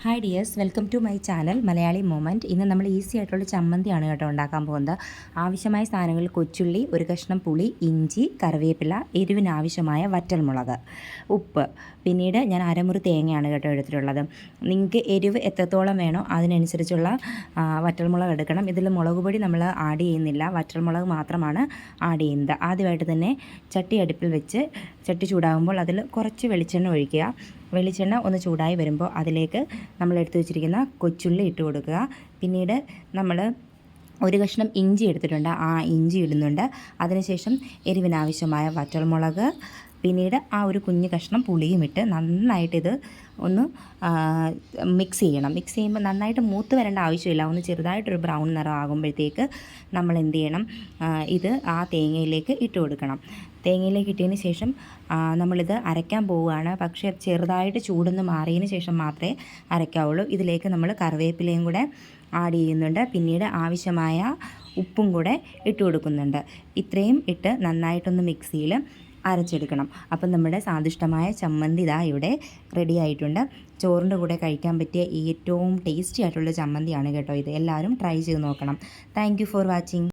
Hi dears, welcome to my channel Malayali moment. ഇന്ന് നമ്മൾ easy ആയിട്ടുള്ള ചമ്മന്തിയാണ് കേട്ടോ ഉണ്ടാക്കാൻ പോകുന്നത്. ആവശ്യമായ സാധനങ്ങൾ: കൊച്ചുള്ളി, ഒരു കഷ്ണം പുളി, ഇഞ്ചി, കറിവേപ്പില, എരിവിനാവശ്യമായ വറ്റൽമുളക്, ഉപ്പ്. പിന്നീട് ഞാൻ അരമുറി തേങ്ങയാണ് കേട്ടോ എടുത്തിട്ടുള്ളത്. നിങ്ങൾക്ക് എരിവ് എത്രത്തോളം വേണോ അതിനനുസരിച്ചുള്ള വറ്റൽമുളക് എടുക്കണം. ഇതിൽ മുളക് പൊടി നമ്മൾ ആഡ് ചെയ്യുന്നില്ല, വറ്റൽമുളക് മാത്രമാണ് ആഡ് ചെയ്യുന്നത്. ആദ്യമായിട്ട് തന്നെ ചട്ടി അടുപ്പിൽ വെച്ച് ചട്ടി ചൂടാകുമ്പോൾ അതിൽ കുറച്ച് വെളിച്ചെണ്ണ ഒഴിക്കുക. വെളിച്ചെണ്ണ ഒന്ന് ചൂടായി വരുമ്പോൾ അതിലേക്ക് നമ്മൾ എടുത്തു വെച്ചിരിക്കുന്ന കൊച്ചുള്ളി ഇട്ട് കൊടുക്കുക. പിന്നീട് നമ്മൾ ഒരു കഷ്ണം ഇഞ്ചി എടുത്തിട്ടുണ്ട്, ആ ഇഞ്ചി ഇടുന്നുണ്ട്. അതിനുശേഷം എരിവിനാവശ്യമായ വറ്റൽമുളക്, പിന്നീട് ആ ഒരു കുഞ്ഞു കഷ്ണം പുളിയും ഇട്ട് നന്നായിട്ടിത് ഒന്ന് മിക്സ് ചെയ്യണം. മിക്സ് ചെയ്യുമ്പോൾ നന്നായിട്ട് മൂത്ത് വരേണ്ട ആവശ്യമില്ല, ഒന്ന് ചെറുതായിട്ടൊരു ബ്രൗൺ നിറം ആകുമ്പോഴത്തേക്ക് നമ്മൾ എന്ത് ചെയ്യണം, ഇത് ആ തേങ്ങയിലേക്ക് ഇട്ട് കൊടുക്കണം. തേങ്ങയിലേക്ക് ഇട്ടതിന് ശേഷം നമ്മളിത് അരയ്ക്കാൻ പോവുകയാണ്. പക്ഷേ ചെറുതായിട്ട് ചൂടൊന്ന് മാറിയതിന് ശേഷം മാത്രമേ അരയ്ക്കാവുള്ളൂ. ഇതിലേക്ക് നമ്മൾ കറിവേപ്പിലയും കൂടെ ആഡ് ചെയ്യുന്നുണ്ട്. പിന്നീട് ആവശ്യമായ ഉപ്പും കൂടെ ഇട്ട് കൊടുക്കുന്നുണ്ട്. ഇത്രയും ഇട്ട് നന്നായിട്ടൊന്ന് മിക്സിയിൽ അരച്ചെടുക്കണം. അപ്പം നമ്മുടെ സ്വാദിഷ്ടമായ ചമ്മന്തി ഇതാ ഇവിടെ റെഡി ആയിട്ടുണ്ട്. ചോറിൻ്റെ കൂടെ കഴിക്കാൻ പറ്റിയ ഏറ്റവും ടേസ്റ്റി ആയിട്ടുള്ള ചമ്മന്തിയാണ് കേട്ടോ ഇത്. എല്ലാവരും ട്രൈ ചെയ്ത് നോക്കണം. Thank you for watching.